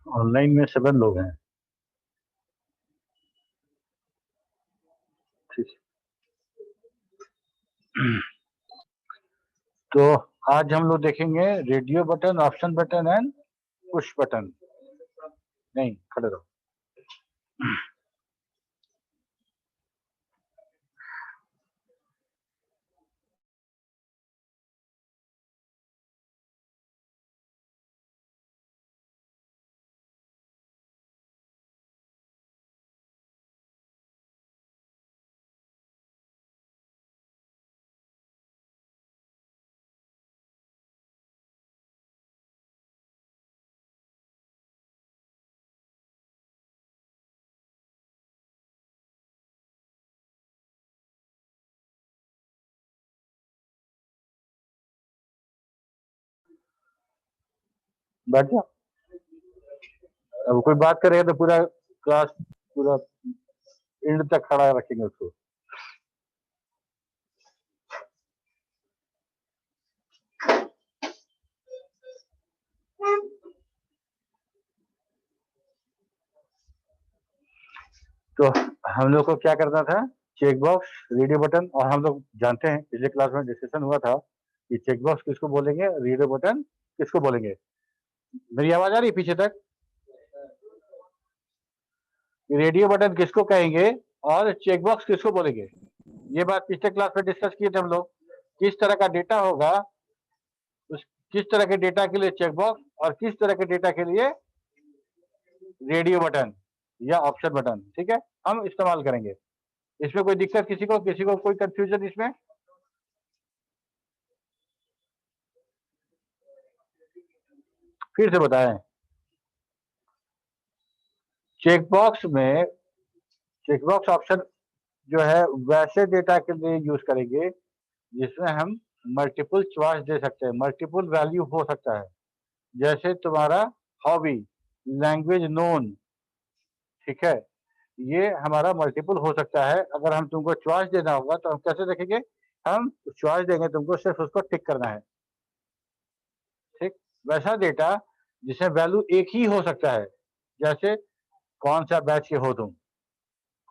Online में 7 लोग हैं। ठीक। तो आज हम लोग देखेंगे radio button, option button and push button. नहीं, खड़े रहो। बैठ जाओ। अब कोई बात करेगा तो पूरा क्लास, पूरा एंड तक खड़ा रखेंगे उसको। तो हम लोग को क्या करना था? चेक बॉक्स, रेडियो बटन, और हम लोग जानते हैं पिछले क्लास में डिस्कशन हुआ था कि चेक बॉक्स किसको बोलेंगे, रेडियो बटन किसको बोलेंगे। मेरी आवाज आ रही है पीछे तक? रेडियो बटन किसको कहेंगे और चेक बॉक्स किसको बोलेंगे, ये बात पिछले क्लास में डिस्कस किए थे हम लोग। किस तरह का डेटा होगा, उस किस तरह के डेटा के लिए चेक बॉक्स और किस तरह के डेटा के लिए रेडियो बटन या ऑप्शन बटन। ठीक है, हम इस्तेमाल करेंगे। इसमें कोई दिक्कत किसी को कोई कंफ्यूजन इसमें? फिर से बताएं। चेकबॉक्स में, चेकबॉक्स ऑप्शन जो है वैसे डेटा के लिए यूज करेंगे जिसमें हम मल्टीपल चॉइस दे सकते हैं, मल्टीपल वैल्यू हो सकता है। जैसे तुम्हारा हॉबी, लैंग्वेज नोन, ठीक है, ये हमारा मल्टीपल हो सकता है। अगर हम तुमको चॉइस देना होगा तो हम कैसे देखेंगे? हम चॉइस देंगे तुमको, सिर्फ उसको टिक करना है। ठीक, वैसा डेटा जिसमें वैल्यू एक ही हो सकता है, जैसे कौन सा बैच के हो तुम,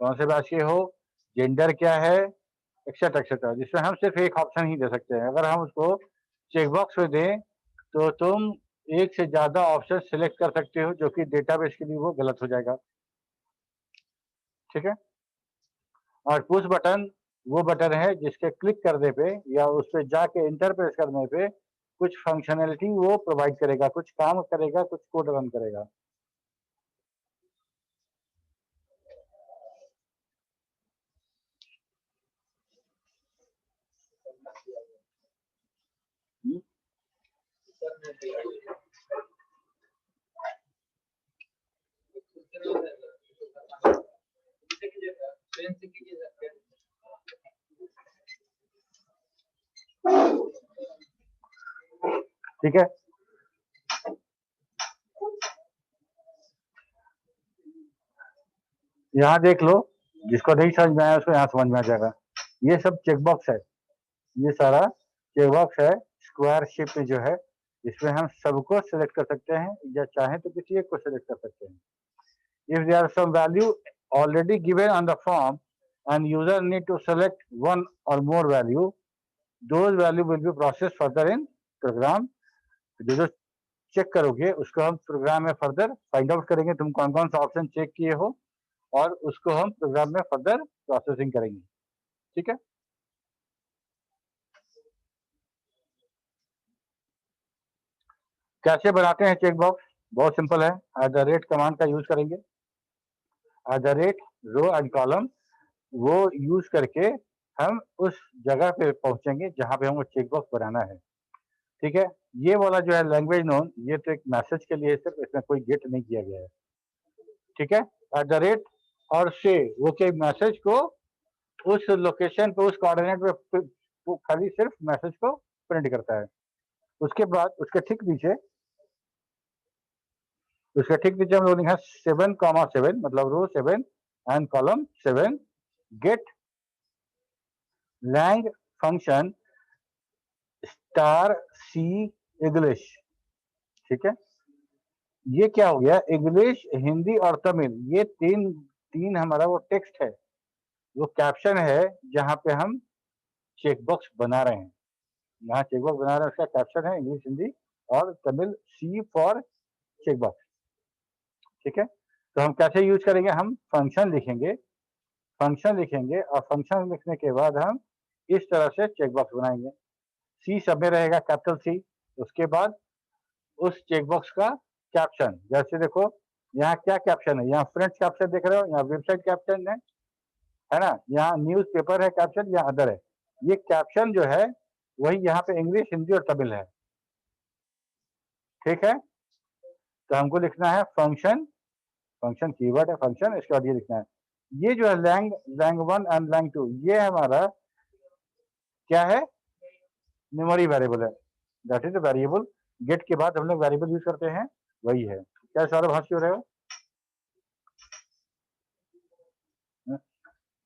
कौन से बैच के हो, जेंडर क्या है, एक्सेट्रा एक्सेट्रा, जिसमें हम सिर्फ एक ऑप्शन ही दे सकते हैं। अगर हम उसको चेकबॉक्स में दें तो तुम एक से ज्यादा ऑप्शन सिलेक्ट कर सकते हो, जो कि डेटाबेस के लिए वो गलत हो जाएगा। ठीक है। और पुश बटन वो बटन है जिसके क्लिक करने पे या उस पर जाके इंटर प्रेस करने पे कुछ फंक्शनैलिटी वो प्रोवाइड करेगा, कुछ काम करेगा, कुछ कोड रन करेगा। ठीक है, यहाँ देख लो, जिसको नहीं समझ में आया उसको यहाँ समझ में आ जाएगा। ये सब चेकबॉक्स है, ये सारा चेकबॉक्स है स्क्वायर शेप में जो है, इसमें हम सबको सिलेक्ट कर सकते हैं या चाहे तो किसी एक को सिलेक्ट कर सकते हैं। If there are some value already given on the form and user need to select one or more value, those value will be processed further in program. जो चेक करोगे उसको हम प्रोग्राम में फर्दर फाइंड आउट करेंगे, तुम कौन कौन सा ऑप्शन चेक किए हो, और उसको हम प्रोग्राम में फर्दर प्रोसेसिंग करेंगे। ठीक है। कैसे बनाते हैं चेक बॉक्स? बहुत सिंपल है, एट द रेट कमांड का यूज करेंगे। At the rate row and column वो यूज करके हम उस जगह पे पहुंचेंगे जहां पे हमको चेक बॉक्स बनाना है। ठीक है, ये वाला जो है लैंग्वेज नोन, ये तो एक मैसेज के लिए सिर्फ, इसमें कोई गेट नहीं किया गया है। ठीक है, एट द रेट और से वो के मैसेज को उस लोकेशन पे, उस कोऑर्डिनेट पे वो खाली सिर्फ मैसेज को प्रिंट करता है। उसके बाद उसके ठीक नीचे हम लोग लिखा 7,7 मतलब row 7 and column 7 get lang function star C English. ठीक है, ये क्या हो गया? इंग्लिश, हिंदी और तमिल, ये तीन हमारा वो टेक्स्ट है, वो कैप्शन है जहां पे हम चेकबॉक्स बना रहे हैं। यहाँ चेकबॉक्स बना रहे हैं, उसका कैप्शन है इंग्लिश, हिंदी और तमिल, सी फॉर चेकबॉक्स। ठीक है, तो हम कैसे यूज करेंगे? हम फंक्शन लिखेंगे और फंक्शन लिखने के बाद हम इस तरह से चेकबॉक्स बनाएंगे। सी सब में रहेगा, कैपिटल सी। उसके बाद उस चेकबॉक्स का कैप्शन, जैसे देखो यहाँ क्या कैप्शन है, यहाँ फ्रंट कैप्शन देख रहे हो, यहाँ वेबसाइट कैप्शन है ना, यहाँ न्यूज पेपर है कैप्शन, यहाँ अदर है। ये कैप्शन जो है वही यहाँ पे इंग्लिश, हिंदी और तमिल है। ठीक है, तो हमको लिखना है फंक्शन कीवर्ड है फंक्शन, इसके बाद ये लिखना है। ये जो है लैंग 1 एंड लैंग 2, ये हमारा क्या है? मेमोरी वेरिएबल है, दैट इज वेरिएबल। गेट के बाद हम लोग वेरिएबल यूज करते हैं, वही है। क्या सौरभ हंस क्यों रहे हो?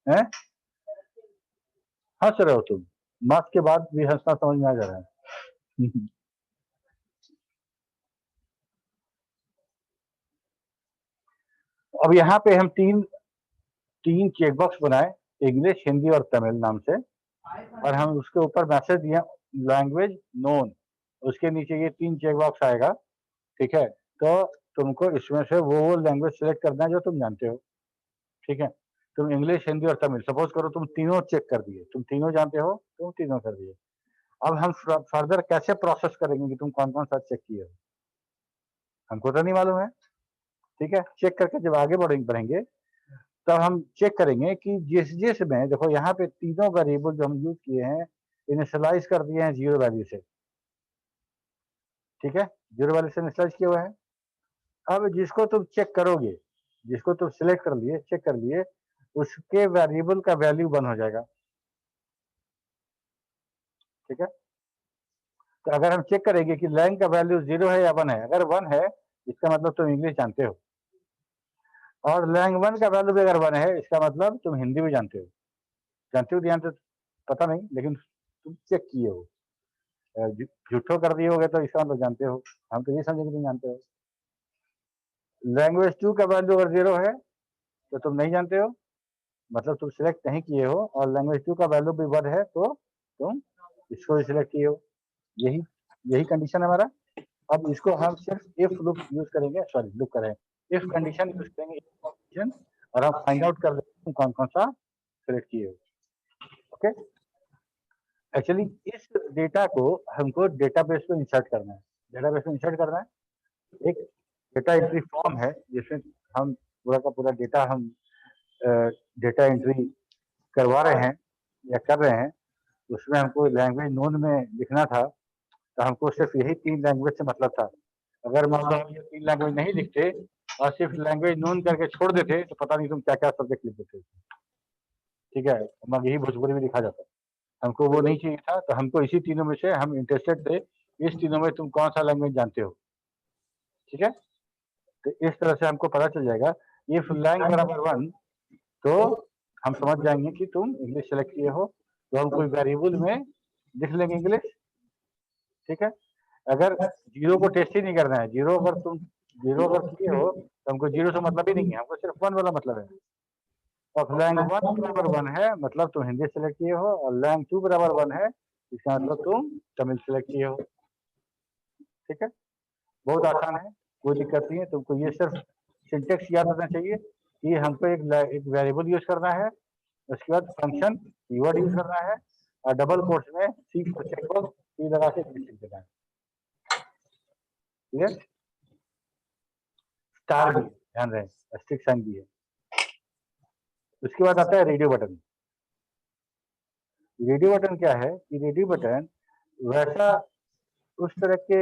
हैं? हंस रहे हो तुम? मास्क के बाद भी हंसना समझ में आ जा रहा है। अब यहाँ पे हम तीन चेकबॉक्स बनाए, इंग्लिश, हिंदी और तमिल नाम से, और हम उसके ऊपर मैसेज दिए लैंग्वेज नोन। उसके नीचे ये तीन चेकबॉक्स आएगा। ठीक है, तो तुमको इसमें से वो लैंग्वेज सेलेक्ट करना है जो तुम जानते हो। ठीक है, तुम इंग्लिश, हिंदी और तमिल, सपोज करो तुम तीनों चेक कर दिए, तुम तीनों जानते हो, तुम तीनों कर दिए। अब हम फर्दर कैसे प्रोसेस करेंगे कि तुम कौन कौन सा चेक किए हो? हमको तो नहीं मालूम है। ठीक है, चेक करके जब आगे बढ़ेंगे तब हम चेक करेंगे कि जिस में देखो यहाँ पे तीनों वेरिएबल जो हम यूज किए हैं इनिशियलाइज कर दिए हैं 0 वैल्यू से। ठीक है, 0 वैल्यू से इनिशियलाइज किया हुआ है। अब जिसको तुम चेक करोगे, जिसको तुम सिलेक्ट कर लिए, चेक कर लिए, उसके वेरिएबल का वैल्यू 1 हो जाएगा। ठीक है, तो अगर हम चेक करेंगे कि लैंग का वैल्यू 0 है या 1 है, अगर 1 है इसका मतलब तुम इंग्लिश जानते हो, और लैंग 1 का वैल्यू भी अगर 1 है इसका मतलब तुम हिंदी भी जानते हो। ध्यान से पता नहीं, लेकिन तुम चेक किए हो। झूठो कर दिए होगे तो इसका मतलब जानते हो, हम तो ये समझे कि तुम जानते हो। लैंग्वेज 2 का वैल्यू अगर 0 है तो तुम नहीं जानते हो, मतलब तुम सिलेक्ट नहीं किए हो, और लैंग्वेज 2 का वैल्यू भी 1 है तो तुम इसको भी सिलेक्ट किए हो। यही कंडीशन है हमारा। अब इसको हम सिर्फ इफ लूप यूज करेंगे, सॉरी लूप करें, इफ कंडीशन यूज करेंगे, कंडीशन, और हम फाइंड आउट कर लेंगे तुम कौन कौन सा सिलेक्ट किए हो। ओके, एक्चुअली इस डेटा को हमको डेटाबेस में इंसर्ट करना है। डेटाबेस में इंसर्ट करना है, एक डेटा एंट्री फॉर्म है जिसमें हम पूरा का पूरा डेटा हम डेटा एंट्री करवा रहे हैं या कर रहे हैं। उसमें हमको लैंग्वेज नोन में लिखना था, तो हमको सिर्फ यही 3 लैंग्वेज से मतलब था। अगर मान लो हम ये 3 लैंग्वेज नहीं लिखते और सिर्फ लैंग्वेज नोन करके छोड़ देते तो पता नहीं तुम क्या क्या सब्जेक्ट लिख देते। ठीक है, मगर यही भोजपुरी में लिखा जाता, हमको वो नहीं चाहिए था। तो हमको इसी तीनों में से हम इंटरेस्टेड थे, इस तीनों में तुम कौन सा लैंग्वेज जानते हो। ठीक है, तो इस तरह से हमको पता चल जाएगा, इफ लैंग बराबर 1 तो हम समझ जाएंगे कि तुम इंग्लिश सेलेक्ट किए हो, तो हम कोई वेरिएबल में लिख लेंगे इंग्लिश। ठीक है, अगर 0 को टेस्ट ही नहीं करना है, 0 अगर किए हो तो हमको 0 से मतलब ही नहीं है, हमको सिर्फ 1 वाला मतलब है। और लैंग 1 बराबर 1 है मतलब तुम हिंदी सेलेक्ट किए हो, और लैंग 2 बराबर 1 है इसका मतलब तुम तमिल सेलेक्ट किए हो। ठीक है, बहुत आसान है, कोई दिक्कत नहीं है। तुमको ये सिर्फ सिंटेक्स याद रखना चाहिए कि हमको एक वेरिएबल यूज करना है, उसके बाद फंक्शन कीवर्ड यूज करना है, और डबल कोट्स में सी फॉर चेकबॉक्स सी लगा के लिख देना है। क्लियर? स्टार भी है, ध्यान रहे, एस्ट्रिक साइन भी है। उसके बाद आता है रेडियो बटन। रेडियो बटन क्या है कि रेडियो बटन वैसा उस तरह के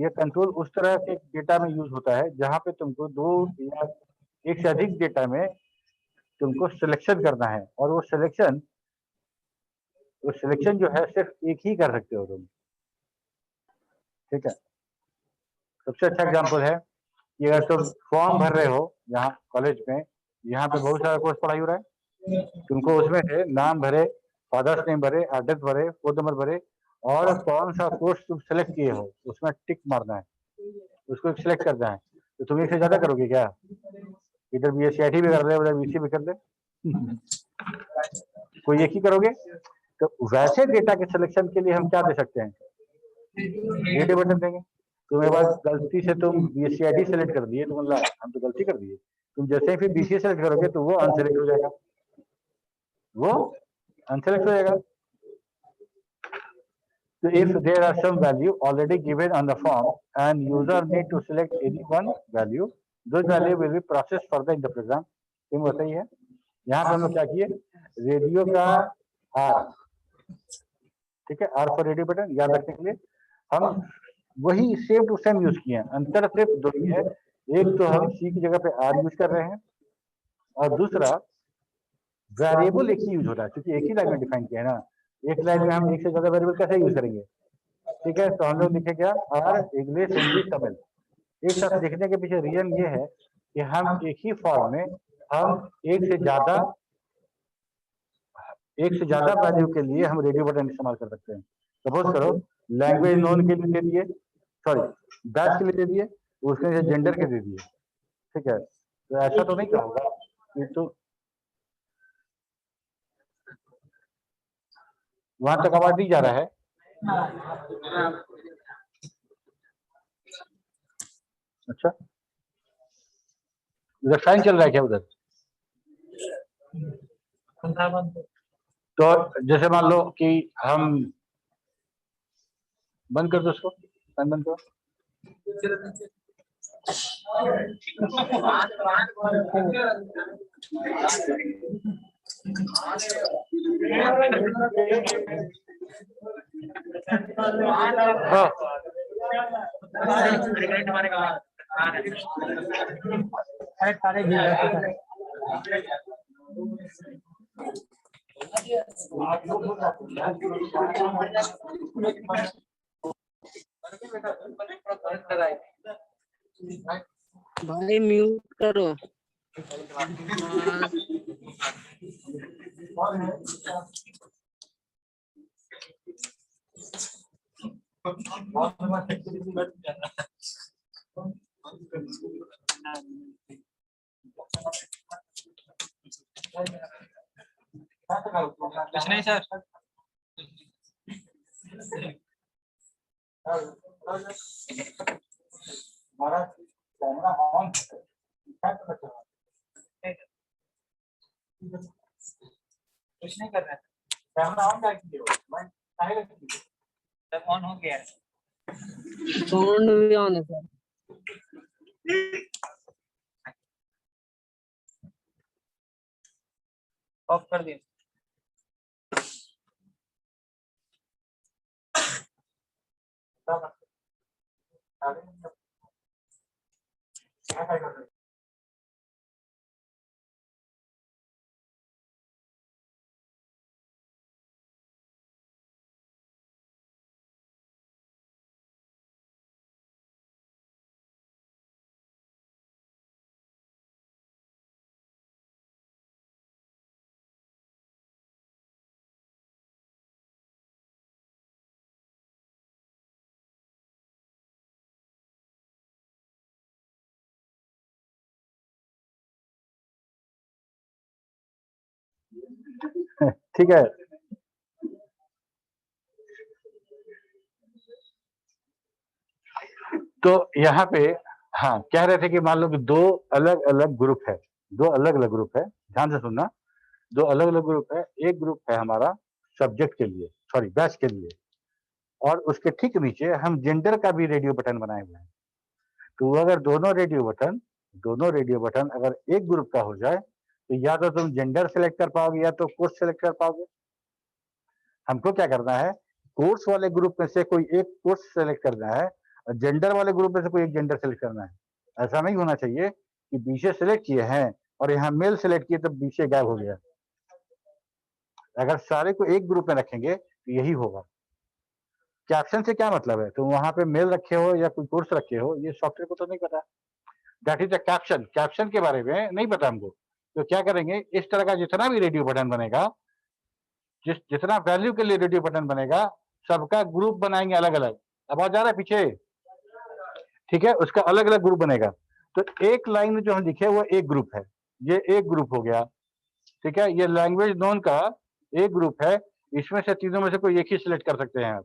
ये कंट्रोल उस तरह के डेटा में यूज होता है जहां पे तुमको दो या एक से अधिक डेटा में तुमको सिलेक्शन करना है, और वो सिलेक्शन जो है सिर्फ एक ही कर सकते हो तुम। ठीक है, सबसे अच्छा एग्जांपल है कि अगर तुम फॉर्म भर रहे हो यहाँ कॉलेज में, यहाँ पे बहुत सारा कोर्स पढ़ाई हो रहा है, तुमको उसमें से नाम भरे, फादर्स नेम भरे, एड्रेस भरे, फोन नंबर भरे, और कौन सा कोर्स तुम सेलेक्ट किए हो उसमें टिक मारना है, उसको सिलेक्ट करना है। तो तुम एक से ज्यादा करोगे क्या? इधर BSc भी कर ले, उधर BC भी कर ले, कोई एक ही करोगे? तो वैसे डेटा के सिलेक्शन के लिए हम क्या दे सकते हैं? रेडियो बटन देंगे। तुम्हें पास गलती से तुम BSc सेलेक्ट कर दिए, तो मतलब हम तो गलती कर दिए, तुम जैसे ही फिर BCA सेलेक्ट करोगे तो वो अनसेलेक्ट हो जाएगा, वो अनसेलेक्ट हो जाएगा। So if there are some value already given on the form and user need to select any one value, those value will be processed further in the program. तुम बताइए, यहाँ पे हम लोग क्या किए? रेडियो का R, ठीक है, R फॉर रेडियो बटन याद रखने के लिए हम वही सेम टू सेम यूज किए हैं। अंतर सिर्फ दो ही है, एक तो हम C की जगह पे R यूज कर रहे हैं, और दूसरा वेरिएबल एक ही यूज हो रहा है, क्योंकि एक ही लाइन में डिफाइन किया है ना। एक लाइन में हम एक से ज्यादा वेरिएबल कैसे यूज करेंगे? ठीक है, तो हम लोग लिखे क्या? R English Hindi Tamil. एक साथ लिखने के पीछे रीजन ये है कि हम एक ही फॉर्म में हम एक से ज्यादा वैल्यू के लिए हम रेडियो बटन इस्तेमाल कर सकते हैं। सपोज करो लैंग्वेज नोन के लिए दे दिए, सॉरी बैच के लिए दे दिए, उसके जेंडर के दे दिए। ठीक है, तो ऐसा तो नहीं होगा, ये तो वहां तक आवाज नहीं जा रहा है। अच्छा, उधर फैन चल रहा है क्या उधर? तो जैसे मान लो कि हम बंद कर दो उसको, फैन बंद करो। भाई म्यूट करो। कुछ नहीं सर। हमारा कैमरा ऑन है, कुछ नहीं कर रहा है, कैमरा ऑन करके मैं काहे रखी सब ऑन हो गया है, साउंड भी ऑन है सर। ऑफ कर दिया। ठीक है, तो यहाँ पे हाँ कह रहे थे कि मान लो कि दो अलग अलग ग्रुप है, ध्यान से सुनना। दो अलग अलग ग्रुप है, एक ग्रुप है हमारा सब्जेक्ट के लिए, सॉरी बैच के लिए, और उसके ठीक नीचे हम जेंडर का भी रेडियो बटन बनाए हुए हैं। तो अगर दोनों रेडियो बटन अगर एक ग्रुप का हो जाए तो या तो तुम जेंडर सेलेक्ट कर पाओगे या तो कोर्स सेलेक्ट कर पाओगे। हमको क्या करना है, कोर्स वाले ग्रुप में से कोई एक कोर्स सेलेक्ट करना है और जेंडर वाले ग्रुप में से कोई एक जेंडर सेलेक्ट करना है। ऐसा नहीं होना चाहिए कि बीचे सेलेक्ट किए हैं और यहाँ मेल सेलेक्ट किए तो बीचे गायब हो गया। अगर सारे को एक ग्रुप में रखेंगे तो यही होगा। कैप्शन से क्या मतलब है, तुम वहां पे मेल रखे हो या कोई कोर्स रखे हो, ये सॉफ्टवेयर को तो नहीं पता। That is the caption. Caption के बारे में नहीं पता हमको, तो क्या करेंगे, इस तरह का जितना भी रेडियो बटन बनेगा, जितना वैल्यू के लिए रेडियो बटन बनेगा, सबका ग्रुप बनाएंगे अलग अलग। आवाज आ रहा है पीछे, ठीक है, उसका अलग अलग ग्रुप बनेगा। तो एक लाइन में जो हम लिखे वो एक ग्रुप है, ये एक ग्रुप हो गया, ठीक है। ये लैंग्वेज नोन का एक ग्रुप है, इसमें से तीनों में से कोई एक ही सिलेक्ट कर सकते हैं आप,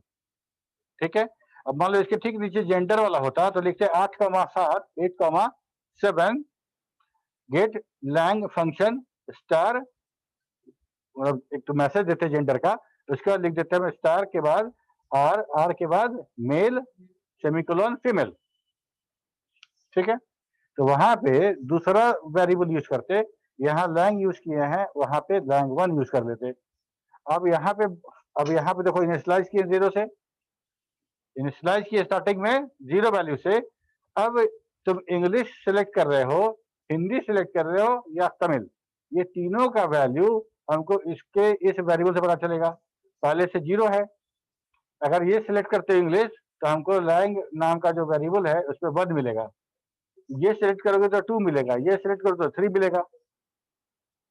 ठीक है। अब मान लो इसके ठीक नीचे जेंडर वाला होता तो लिखते 8,7 8,7 गेट लैंग फंक्शन स्टार, मतलब एक तो मैसेज देते जेंडर का, उसके बाद लिख देते हैं स्टार के बाद आर के बाद मेल सेमीकोलन फीमेल, ठीक है। तो वहां पे दूसरा वेरिएबल यूज करते, यहाँ लैंग यूज किए हैं, वहां पे लैंग 1 यूज कर लेते। अब यहाँ पे देखो इनिशियलाइज किए 0 से, इनिशियलाइज किए स्टार्टिंग में 0 वैल्यू से। अब तुम इंग्लिश सिलेक्ट कर रहे हो, हिंदी सिलेक्ट कर रहे हो या तमिल, ये तीनों का वैल्यू हमको इसके इस वेरिएबल से पता चलेगा। पहले से 0 है, अगर ये सिलेक्ट करते इंग्लिश तो हमको लैंग नाम का जो वेरिएबल है उसमें 1 मिलेगा, ये सिलेक्ट करोगे तो 2 मिलेगा, ये सिलेक्ट करोगे तो 3 मिलेगा,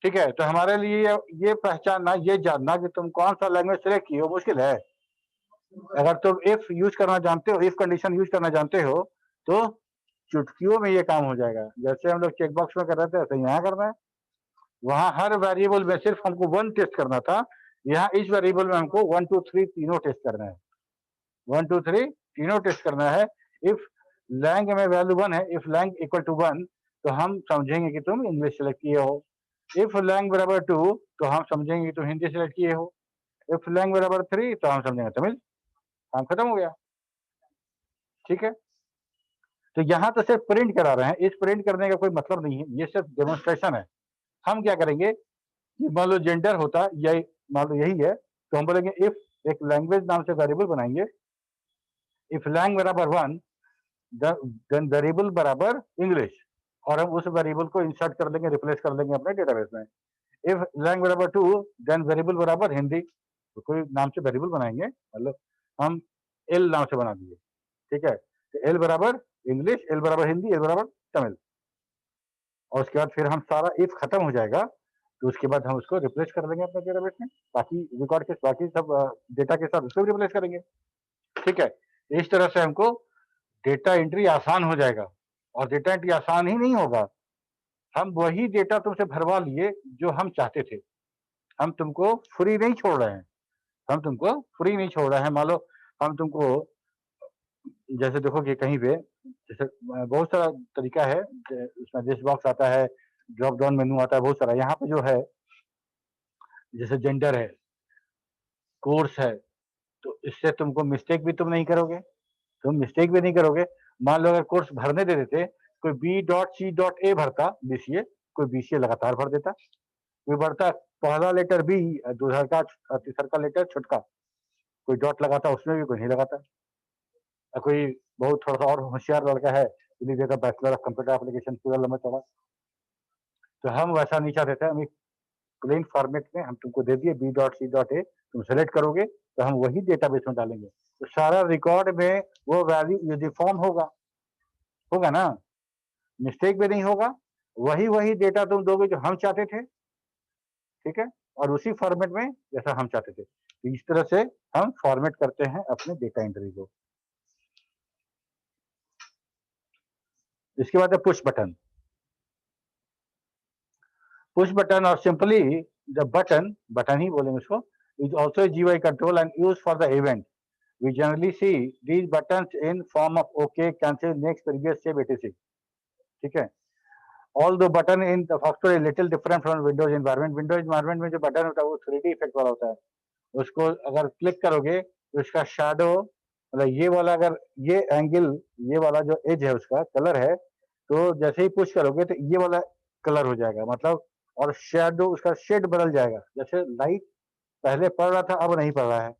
ठीक है। तो हमारे लिए ये पहचानना, ये जानना कि तुम कौन सा लैंग्वेज सिलेक्ट किए हो मुश्किल है। अगर तुम इफ यूज करना जानते हो, इफ कंडीशन यूज करना जानते हो तो चुटकियों में ये काम हो जाएगा। जैसे हम लोग चेक बॉक्स में कर रहे थे ऐसे यहाँ करना है। वहां हर वेरिएबल में सिर्फ हमको 1 टेस्ट करना था, यहाँ इस वेरिएबल में हमको 1 2 3 तीनों टेस्ट करना है, 1 2 3 तीनों टेस्ट करना है। इफ लैंग में वैल्यू 1 है, इफ लैंग इक्वल टू 1 तो हम समझेंगे कि तुम इंग्लिश सेलेक्ट किए हो। इफ लैंग बराबर 2 तो हम समझेंगे कि तुम हिंदी सेलेक्ट किए हो। इफ लैंग बराबर 3 तो हम समझेंगे तमिल। काम खत्म हो गया, ठीक है। तो यहाँ तो सिर्फ प्रिंट करा रहे हैं, इस प्रिंट करने का कोई मतलब नहीं है, ये सिर्फ डेमोन्स्ट्रेशन है। हम क्या करेंगे कि मान लो जेंडर होता यही, मान लो यही है, तो हम बोलेंगे इफ, एक लैंग्वेज नाम से वेरिएबल बनाएंगे, इफ लैंग बराबर 1 देन वेरिएबल बराबर इंग्लिश, और हम उस वेरिएबल को इंसर्ट कर देंगे, रिप्लेस कर देंगे अपने डेटाबेस में। इफ लैंग बराबर 2 देन वेरिएबल बराबर हिंदी, तो कोई नाम से वेरिएबल बनाएंगे, मतलब हम एल नाम से बना दिए, ठीक है। तो एल बराबर इंग्लिश, एल बराबर हिंदी, एल बराबर तमिल, और उसके बाद फिर हम सारा इफ खत्म हो जाएगा तो उसके बाद हम उसको रिप्लेस कर देंगे अपने डेटाबेस में, बाकी रिकॉर्ड के बाकी सब डेटा के साथ उसको रिप्लेस करेंगे, ठीक है। इस तरह से हमको डेटा एंट्री आसान हो जाएगा। और डेटा एंट्री आसान ही नहीं होगा, हम वही डेटा तुमसे भरवा लिए जो हम चाहते थे। हम तुमको फ्री नहीं छोड़ रहे हैं, हम तुमको फ्री नहीं छोड़ रहे हैं। मान लो हम तुमको, जैसे देखो कि कहीं पे जैसे बहुत सारा तरीका है, उसमें लिस्ट बॉक्स आता है, ड्रॉप डाउन मेनू आता है, बहुत सारा। यहाँ पे जो है जैसे जेंडर है, कोर्स है, तो इससे तुमको मिस्टेक भी तुम नहीं करोगे, तुम मिस्टेक भी नहीं करोगे। मान लो अगर कोर्स भरने दे देते, कोई B.C.A भरता BCA, कोई BCA लगातार भर देता, कोई भरता पहला लेटर B, दूसरा का तीसरा का लेटर छुटका, कोई डॉट लगाता उसमें भी, कोई नहीं लगाता। कोई बहुत थोड़ा सा और होशियार लड़का है, लिख देता बैचलर ऑफ कंप्यूटर एप्लीकेशन पूरा लंबा चौड़ा। तो हम वैसा नहीं चाहते थे, हम एक प्लेन फॉर्मेट में हम तुमको दे दिए B.C.A, तुम सेलेक्ट करोगे तो हम वही डेटाबेस में डालेंगे, तो सारा रिकॉर्ड में वो वैल्यू यूनिफॉर्म होगा ना, मिस्टेक भी नहीं होगा, वही डेटा तुम दोगे जो हम चाहते थे, ठीक है, और उसी फॉर्मेट में जैसा हम चाहते थे। तो इस तरह से हम फॉर्मेट करते हैं अपने डेटा एंट्री को। इसके बाद है पुश बटन। पुश बटन और सिंपली द बटन ही बोलेंगे उसको, is also a GUI control and used for the event. We generally see these buttons in form of OK, cancel, next, previous, save, etc. ठीक है। Although button in the Foxtrot is little different from Windows environment. Windows environment में जो button होता है वो 3D effect वाला होता है, उसको अगर क्लिक करोगे तो उसका शैडो मतलब ये वाला अगर ये एंगल, ये वाला जो एज है उसका कलर है, तो जैसे ही पुश करोगे तो ये वाला कलर हो जाएगा, मतलब और शेडो उसका शेड बदल जाएगा। जैसे लाइट पहले पड़ रहा था अब नहीं पड़ रहा है,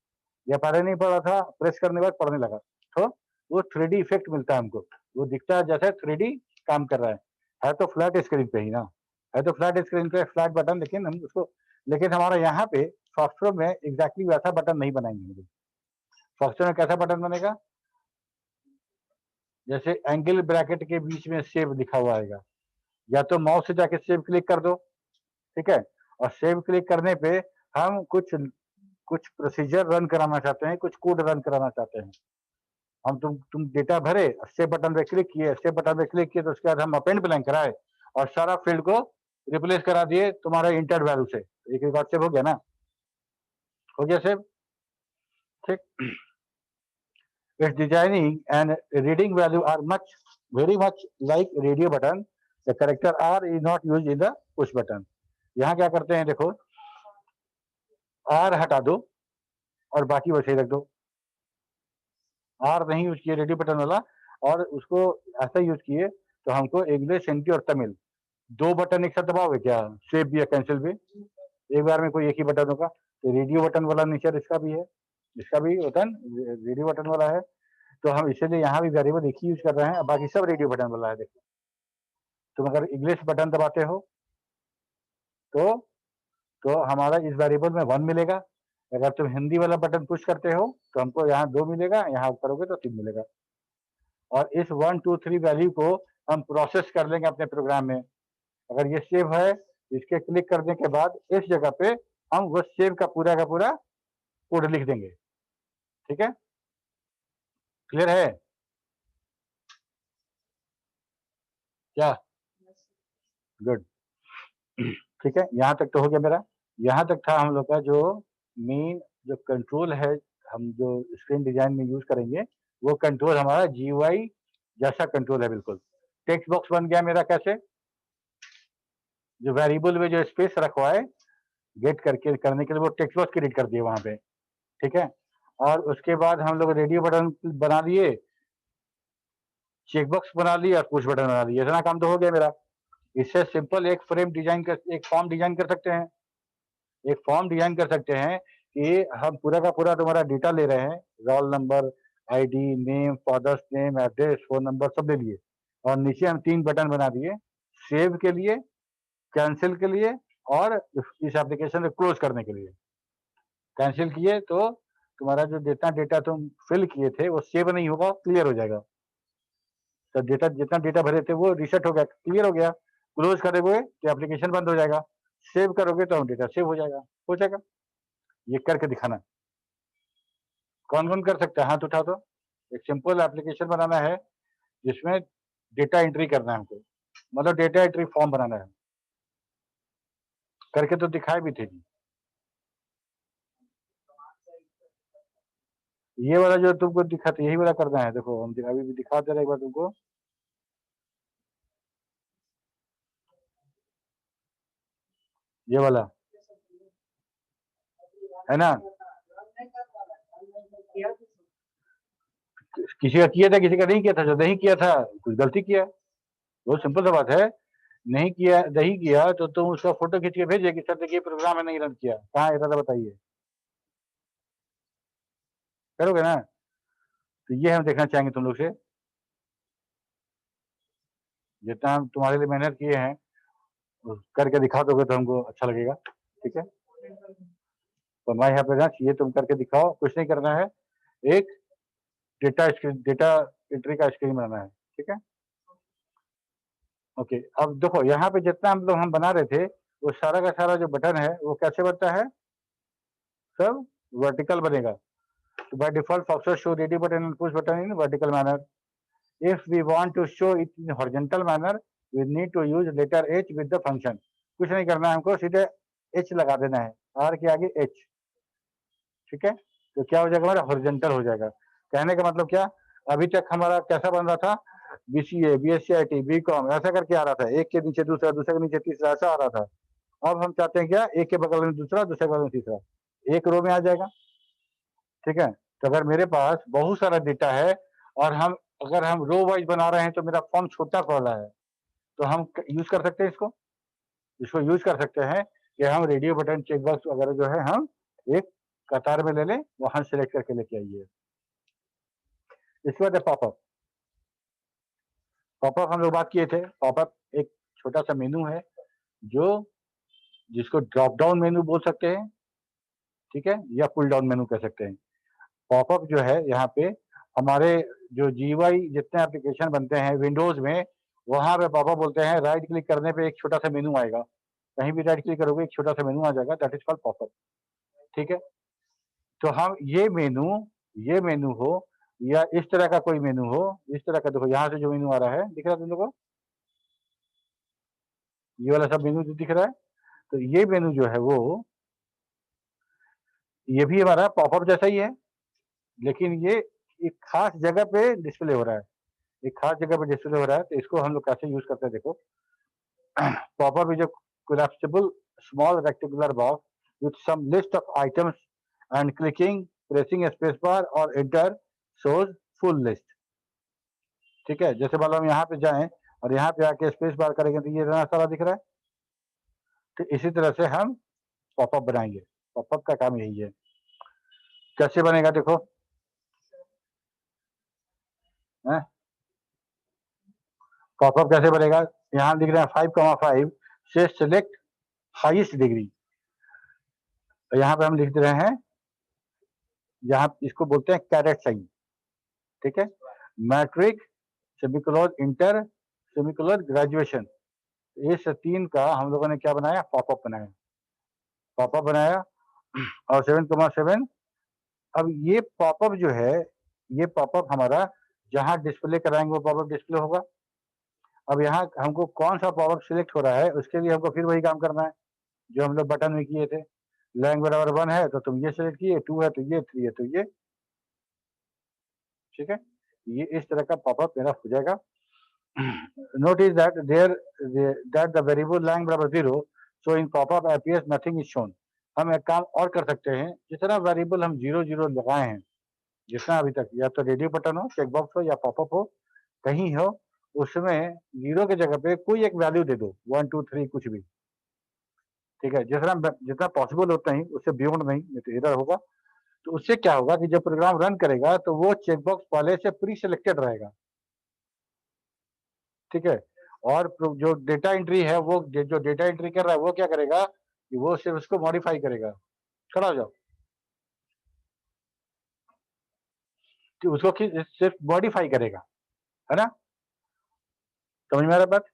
या पहले नहीं पड़ रहा था प्रेस करने के बाद पड़ने लगा, तो वो 3D इफेक्ट मिलता है हमको, वो दिखता है जैसे 3D काम कर रहा है तो फ्लैट स्क्रीन पे ही ना, है तो फ्लैट स्क्रीन पे फ्लैट बटन, लेकिन हम उसको, लेकिन हमारा यहाँ पे सॉफ्टवेयर में एग्जैक्टली वैसा बटन नहीं बनाएंगे। सॉफ्टवेयर में कैसा बटन बनेगा, जैसे एंगल ब्रैकेट के बीच में सेव लिखा हुआ आएगा, या तो माउस से जाके सेव क्लिक कर दो, ठीक है, और सेव क्लिक करने पे हम कुछ प्रोसीजर रन कराना चाहते हैं, कुछ कोड रन कराना चाहते हैं, हम तुम डेटा भरे, सेव बटन पे क्लिक किए, सेव बटन पे क्लिक किए, तो उसके बाद हम अपेंड ब्लैंक कराए और सारा फील्ड को रिप्लेस करा दिए तुम्हारे इंटर वैल्यू से, एक रिकॉर्ड सेव हो गया ना, हो गया सेव, ठीक। Its designing and reading value are very much like radio button. The character R is not used in the push button. यहाँ क्या करते हैं देखो, R हटा दो और बाकी वैसे ही रख दो, R नहीं यूज किए रेडियो बटन वाला, और उसको ऐसा यूज किए तो हमको इंग्लिश, हिंदी और तमिल 2 बटन एक साथ दबाओगे क्या, सेव भी या कैंसिल भी, एक बार में कोई एक ही बटन होगा, तो रेडियो बटन वाला नेचर इसका भी है, इसका भी बटन रेडियो बटन वाला है, तो हम इसीलिए यहाँ भी वेरिएबल एक ही यूज कर रहे हैं, बाकी सब रेडियो बटन वाला है। देखो तुम अगर इंग्लिश बटन दबाते हो तो हमारा इस वेरिएबल में 1 मिलेगा, अगर तुम हिंदी वाला बटन पुश करते हो तो हमको यहाँ 2 मिलेगा, यहाँ करोगे तो 3 मिलेगा, और इस 1 2 3 वैल्यू को हम प्रोसेस कर लेंगे अपने प्रोग्राम में। अगर ये सेव है, इसके क्लिक करने के बाद इस जगह पे हम वो सेव का पूरा कोड लिख देंगे, ठीक है, क्लियर है क्या, गुड, ठीक है, यहाँ तक तो हो गया मेरा। यहाँ तक था हम लोग का जो मेन जो कंट्रोल है, हम जो स्क्रीन डिजाइन में यूज करेंगे वो कंट्रोल हमारा GUI जैसा कंट्रोल है बिल्कुल। टेक्स्ट बॉक्स बन गया मेरा, कैसे, जो वेरिएबल में जो स्पेस रखवा है गेट करके करने के लिए वो टेक्स्ट बॉक्स क्रिएट कर दिए वहां पे, ठीक है, और उसके बाद हम लोग रेडियो बटन बना दिए, चेक बॉक्स बना लिया, पुश बटन बना दिया, इतना काम तो हो गया मेरा। इससे सिंपल एक फ्रेम डिजाइन कर, एक फॉर्म डिजाइन कर सकते हैं, एक फॉर्म डिजाइन कर सकते हैं कि हम पूरा का पूरा तुम्हारा डेटा ले रहे हैं, roll number, ID, name, father's name, address, phone number सब ले लिए, और नीचे हम 3 बटन बना दिए, सेव के लिए, कैंसिल के लिए, और इस एप्लीकेशन को क्लोज करने के लिए। कैंसिल किए तो तुम्हारा जो डेटा तुम फिल किए थे वो सेव नहीं होगा, क्लियर हो जाएगा, तो डेटा जितना डेटा भरे थे वो रीसेट हो गया, क्लियर हो गया, क्लोज करोगे तो एप्लीकेशन बंद हो जाएगा, सेव करोगे तो डेटा सेव हो जाएगा। ये करके दिखाना, कौन-कौन कर सकता है, हाथ उठाओ तो। एक सिंपल एप्लीकेशन बनाना है जिसमें डेटा एंट्री करना है हमको, मतलब डेटा एंट्री फॉर्म बनाना है, करके तो दिखाए भी थे जी। ये वाला जो तुमको दिखाते यही वाला करना है, देखो हम अभी भी दिखा दे रहे एक बार तुमको, ये वाला है ना, किसी का किया था किसी का नहीं किया था, जो नहीं किया था कुछ गलती किया, बहुत सिंपल सा बात है, नहीं किया तो तुम उसका फोटो खींच के भेजे कि सर देखिए प्रोग्राम है नहीं रन किया, कहाँ था बताइए, करोगे ना, तो ये हम देखना चाहेंगे तुम लोग से, जितना हम तुम्हारे लिए मेहनत किए हैं करके दिखा दोगे तो हमको अच्छा लगेगा, ठीक है, तो मैं यहाँ पे ना ये तुम करके दिखाओ, कुछ नहीं करना है, एक डेटा एंट्री का स्क्रीन बनाना है, ठीक है, ओके। अब देखो यहाँ पे जितना हम बना रहे थे वो सारा का सारा जो बटन है वो कैसे बनता है, सब वर्टिकल बनेगा, तो by default software show ready button and push button in vertical manner, if we want to show it in horizontal manner we need to use letter H with the function, कुछ नहीं करना है हमको, सीधे H लगा देना है, R के आगे H, ठीक है, तो क्या हो जाएगा हमारा हॉरिजॉन्टल हो जाएगा, कहने का मतलब क्या, अभी तक हमारा कैसा बन रहा था, BCA, BSc, BCom ऐसा करके आ रहा था, एक के नीचे दूसरा, दूसरे के नीचे तीसरा, ऐसा आ रहा था, अब हम चाहते हैं क्या, एक के बगल में दूसरा, दूसरे के बगल में तीसरा, एक रो में आ जाएगा, ठीक है, तो अगर मेरे पास बहुत सारा डेटा है और अगर हम रो वाइज बना रहे हैं तो मेरा फॉर्म छोटा वाला है, तो हम यूज कर सकते हैं इसको यूज कर सकते हैं कि हम रेडियो बटन चेकबॉक्स वगैरह जो है हम एक कतार में ले लें, वहां सेलेक्ट करके लेके आइए। इसके बाद पॉपअप। पॉपअप हम लोग बात किए थे। पॉपअप एक छोटा सा मेनू है जिसको ड्रॉप डाउन मेनू बोल सकते हैं, ठीक है, या पुल डाउन मेनू कह सकते हैं। पॉपअप जो है यहाँ पे हमारे जो जीयूआई जितने एप्लीकेशन बनते हैं विंडोज में, वहां पे पॉपअप बोलते हैं। राइट क्लिक करने पे एक छोटा सा मेनू आएगा, कहीं भी राइट क्लिक करोगे एक छोटा सा मेनू आ जाएगा, दैट इज कॉल्ड पॉपअप, ठीक है। तो हम ये मेनू हो या इस तरह का कोई मेनू हो, इस तरह का, देखो यहाँ से जो मेनू आ रहा है दिख रहा है तुम लोगों को, ये वाला सब मेनू जो दिख रहा है, तो ये मेनू जो है वो ये भी हमारा पॉपअप जैसा ही है, लेकिन ये एक खास जगह पे डिस्प्ले हो रहा है, एक खास जगह पे डिस्प्ले हो रहा है। तो इसको हम लोग कैसे यूज करते हैं, देखो। Popup is a collapsible small rectangular box with some list of items and pressing a space bar or enter shows full list, ठीक है। जैसे मान लो हम यहाँ पे जाएं और यहाँ पे आके स्पेस बार करेंगे तो ये सारा दिख रहा है। तो इसी तरह से हम पॉपअप बनाएंगे। पॉपअप का काम यही है। कैसे बनेगा देखो, पॉपअप कैसे बनेगा, यहाँ दिख रहा है 5,5 से सिलेक्ट हाईएस्ट डिग्री। तो यहाँ पे हम लिख दे रहे हैं, यहाँ इसको बोलते हैं कैरेट साइन, ठीक है। Matric semicolon inter semicolon graduation, इस 3 का हम लोगों ने क्या बनाया, पॉपअप बनाया और 7,7। अब ये पॉपअप जो है, ये पॉपअप हमारा जहां डिस्प्ले कराएंगे वो पॉपअप डिस्प्ले होगा। अब यहाँ हमको कौन सा पॉपअप सिलेक्ट हो रहा है, उसके लिए हमको फिर वही काम करना है जो हम लोग बटन में किए थे। लैंग बराबर 1 है तो तुम ये सिलेक्ट किए, 2 है तो ये, 3 है तो ये, ठीक है। ये इस तरह का पॉपअप मेरा हो जाएगा। Notice that that the variable lang बराबर 0, so in pop-up appears nothing is shown। हम एक काम और कर सकते हैं, जितना वेरिएबल हम 0 लगाए हैं, जितना अभी तक, या तो रेडियो बटन हो, चेकबॉक्स हो या पॉपअप हो, कहीं हो, उसमें 0 के जगह पे कोई एक वैल्यू दे दो, 1 2 3 कुछ भी, ठीक है। जितना पॉसिबल होता है उससे बियॉन्ड नहीं तो एरर होगा। तो उससे क्या होगा कि जब प्रोग्राम रन करेगा तो वो चेकबॉक्स पहले से प्री सिलेक्टेड रहेगा, ठीक है। और जो डेटा एंट्री है, वो जो डेटा एंट्री कर रहा है वो क्या करेगा कि वो सिर्फ उसको मॉडिफाई करेगा। खड़ा हो जाओ, कि उसको सिर्फ मॉडिफाई करेगा, है ना। समझ में आ रहा है बात,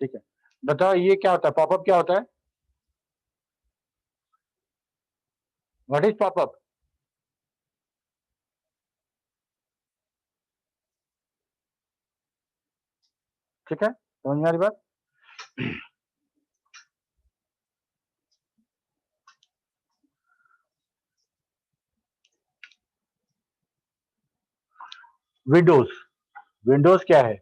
ठीक है। बताओ ये क्या होता है, पॉपअप क्या होता है, व्हाट इज पॉपअप। ठीक है, समझ में आ रही बात। विंडोज क्या है,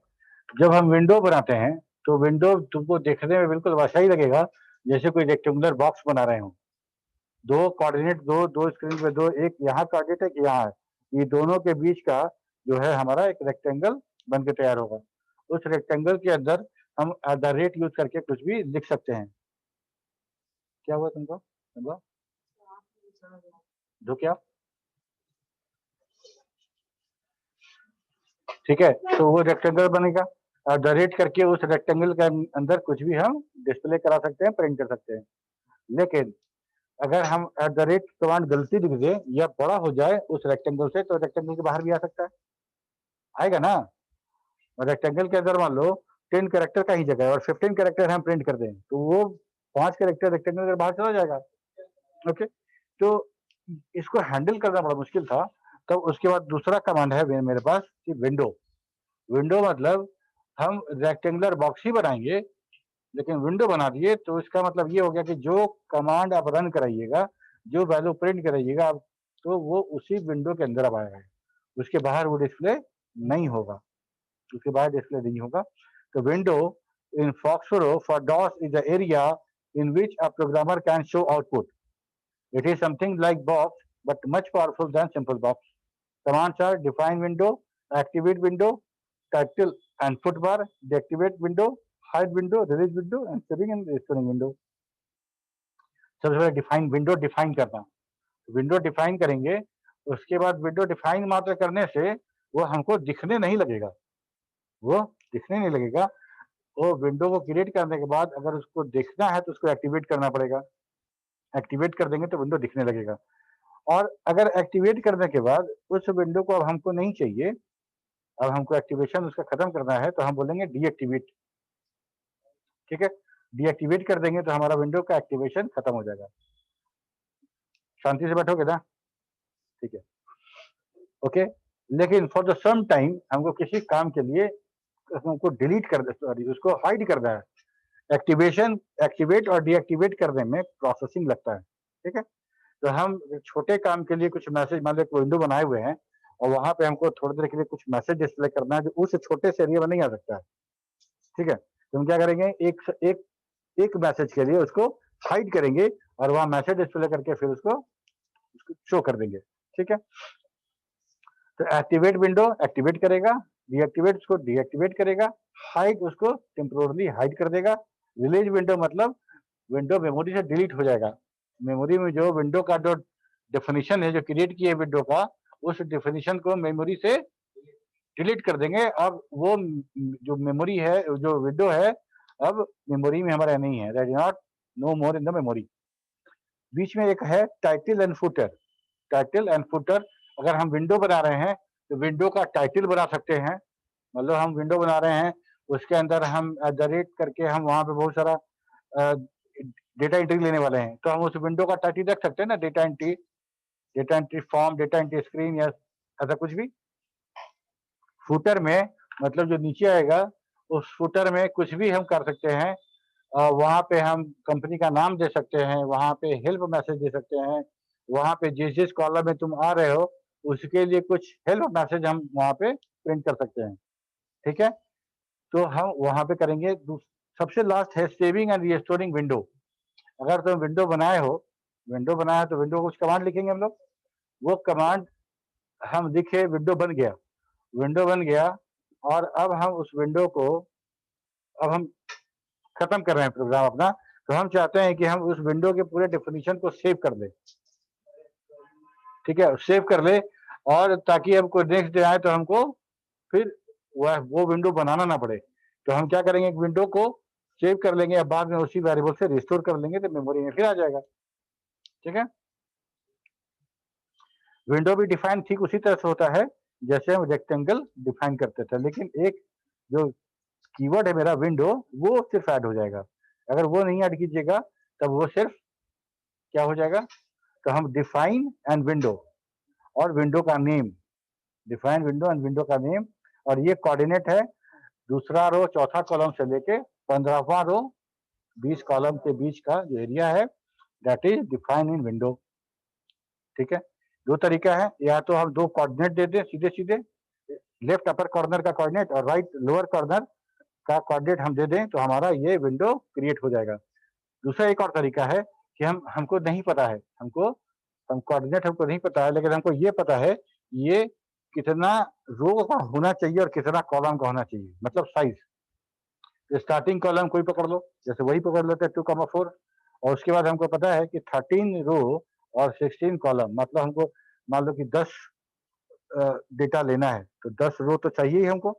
जब हम विंडो बनाते हैं तो विंडो तुमको देखने में बिल्कुल वैसा ही लगेगा जैसे कोई रेक्टेंगुलर बॉक्स बना रहे हो। दो कोऑर्डिनेट, दो स्क्रीन पे, दो, एक यहाँ कोऑर्डिनेट है कि यहाँ है, ये दोनों के बीच का जो है हमारा एक रेक्टेंगल बन के तैयार होगा। उस रेक्टेंगल के अंदर हम @ यूज करके कुछ भी लिख सकते हैं। क्या हुआ तुमको, जो क्या, ठीक है। तो वो रेक्टेंगल बनेगा, @ करके उस रेक्टेंगल के अंदर कुछ भी हम डिस्प्ले करा सकते हैं, प्रिंट कर सकते हैं। लेकिन अगर हम @ कमांड गलती लिख दे या बड़ा हो जाए उस रेक्टेंगल से, तो रेक्टेंगल के बाहर भी आ सकता है, आएगा ना। रेक्टेंगल के अंदर मान लो 10 कैरेक्टर का ही जगह है और 15 कैरेक्टर हम प्रिंट कर दें तो वो 5 कैरेक्टर रेक्टेंगल के बाहर चला जाएगा। ओके, तो इसको हैंडल करना बड़ा मुश्किल था। तब उसके बाद दूसरा कमांड है मेरे पास कि विंडो मतलब हम रेक्टेंगुलर बॉक्स ही बनाएंगे, लेकिन विंडो बना दिए तो इसका मतलब ये हो गया कि जो कमांड आप रन कराइएगा, जो वैल्यू प्रिंट कराइएगा आप, तो वो उसी विंडो के अंदर अब आएगा, उसके बाहर वो डिस्प्ले नहीं होगा, उसके बाहर डिस्प्ले नहीं होगा। तो window in FoxPro for DOS is the area in which a programmer can show output. It is something like box but much powerful than simple box. Commands are define window, activate window, title and footbar, deactivate window, hide window, release window and saving and restoring window. सबसे पहले define window define करना, window define करेंगे, उसके बाद window define मात्र करने से वो हमको दिखने नहीं लगेगा, वो दिखने नहीं लगेगा। वो विंडो को क्रिएट करने के बाद अगर उसको देखना है तो उसको एक्टिवेट करना पड़ेगा, एक्टिवेट कर देंगे तो विंडो दिखने लगेगा। और अगर एक्टिवेट करने के बाद उस विंडो को अब हमको नहीं चाहिए, अब हमको एक्टिवेशन उसका खत्म करना है, तो हम बोलेंगे डीएक्टिवेट। ठीक है, डीएक्टिवेट कर देंगे तो हमारा विंडो का एक्टिवेशन खत्म हो जाएगा। शांति से बैठोगे ना? ठीक है, ओके। लेकिन फॉर द सम टाइम हमको किसी काम के लिए हमको डिलीट कर दे, सॉरी उसको हाइड करना है। एक्टिवेशन, एक्टिवेट और डीएक्टिवेट करने में प्रोसेसिंग लगता है। ठीक है, तो हम छोटे काम के लिए कुछ मैसेज, मान लो एक विंडो बनाए हुए हैं और वहां पे हमको थोड़ी देर के लिए कुछ मैसेज डिस्प्ले करना है जो उस छोटे से एरिया में नहीं आ सकता है। ठीक है, तो हम क्या करेंगे, एक मैसेज के लिए उसको हाइड करेंगे और वहां मैसेज डिस्प्ले करके फिर उसको शो कर देंगे। ठीक है, तो एक्टिवेट विंडो एक्टिवेट करेगा, डीएक्टिवेट उसको डीएक्टिवेट करेगा, हाइड उसको टेम्पोरली हाइड कर देगा। रिलीज विंडो मतलब विंडो मेमोरी से डिलीट हो जाएगा। मेमोरी में जो विंडो का जो डेफिनेशन है जो क्रिएट किए विंडो का, उस डेफिनेशन को मेमोरी से डिलीट कर देंगे। अब वो जो मेमोरी है, जो विंडो है, अब मेमोरी में हमारा नहीं है, that is not no more in the memory. बीच में एक है title and footer. Title and footer, अगर हम विंडो बना रहे हैं तो विंडो का टाइटल बना सकते हैं। मतलब हम विंडो बना रहे हैं, उसके अंदर हम @ करके हम वहां पे बहुत सारा डेटा एंट्री लेने वाले हैं, तो हम उस विंडो का टाइटल रख सकते हैं ना, data entry form, data entry screen या ऐसा कुछ भी। फुटर में मतलब जो नीचे आएगा, उस फुटर में कुछ भी हम कर सकते हैं। वहाँ पे हम कंपनी का नाम दे सकते हैं, वहाँ पे हेल्प मैसेज दे सकते हैं, वहाँ पे जिस कॉलम में तुम आ रहे हो उसके लिए कुछ हेल्प मैसेज हम वहाँ पे प्रिंट कर सकते हैं। ठीक है, तो हम वहाँ पे करेंगे। सबसे लास्ट है सेविंग एंड रिस्टोरिंग विंडो। अगर तुम विंडो बनाए हो, विंडो बनाया तो विंडो कुछ कमांड लिखेंगे हम लोग, वो कमांड हम लिखे, विंडो बन गया, विंडो बन गया और अब हम उस विंडो को, अब हम खत्म कर रहे हैं प्रोग्राम अपना, तो हम चाहते हैं कि हम उस विंडो के पूरे डेफिनेशन को सेव कर दें। ठीक है, सेव कर ले, और ताकि हमको नेक्स्ट डे आए तो हमको फिर वो विंडो बनाना ना पड़े। तो हम क्या करेंगे, एक विंडो को सेव कर लेंगे, अब बाद में उसी वेरिएबल से रिस्टोर कर लेंगे तो मेमोरी में फिर आ जाएगा। ठीक है, विंडो भी डिफाइन ठीक उसी तरह से होता है जैसे हम रेक्टेंगल डिफाइन करते थे, लेकिन एक जो कीवर्ड है मेरा विंडो, वो सिर्फ ऐड हो जाएगा। अगर वो नहीं ऐड कीजिएगा तब वो सिर्फ क्या हो जाएगा, तो हम डिफाइन एंड विंडो और विंडो का name, define window and window का नेम, और ये कोऑर्डिनेट है दूसरा रो चौथा कॉलम से लेके 15वां रो 20 कॉलम के बीच का जो एरिया है, that is define in window. ठीक है, दो तरीका है, या तो हम दो कोऑर्डिनेट दे दें सीधे सीधे, लेफ्ट अपर कॉर्नर का कोऑर्डिनेट और राइट लोअर कॉर्नर का कोऑर्डिनेट हम दे दें तो हमारा ये विंडो क्रिएट हो जाएगा। दूसरा एक और तरीका है कि हमको नहीं पता है, हम कोऑर्डिनेट हमको नहीं पता है, लेकिन हमको ये पता है ये कितना रो का होना चाहिए और कितना कॉलम का होना चाहिए, मतलब साइज। स्टार्टिंग कॉलम कोई पकड़ लो, जैसे वही पकड़ लेते हैं 2,4, और उसके बाद हमको पता है कि 13 रो और 16 कॉलम, मतलब हमको मान लो कि 10 डेटा लेना है तो 10 रो तो चाहिए ही हमको,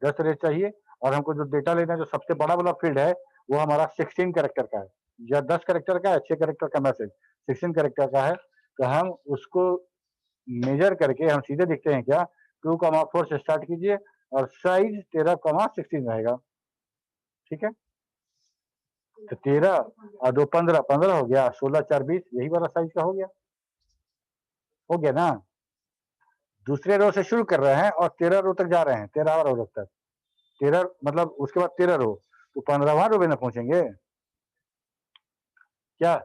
10 रो चाहिए, और हमको जो डेटा लेना है, जो सबसे बड़ा वाला फील्ड है वो हमारा 16 कैरेक्टर का है, या 10 कैरेक्टर का है, 6 कैरेक्टर का मैसेज 16 कैरेक्टर का है, तो हम उसको मेजर करके हम सीधे दिखते हैं क्या, 2,4 से स्टार्ट कीजिए और साइज 13,16 रहेगा। ठीक है, तो 13 और 2 15 15 हो गया, 16 4 20, यही वाला साइज का हो गया ना। दूसरे रो से शुरू कर रहे हैं और 13 रो तक जा रहे हैं, 13वां रो तक, 13 मतलब उसके बाद 13 रो, तो 15वां रो में ना पहुंचेंगे क्या,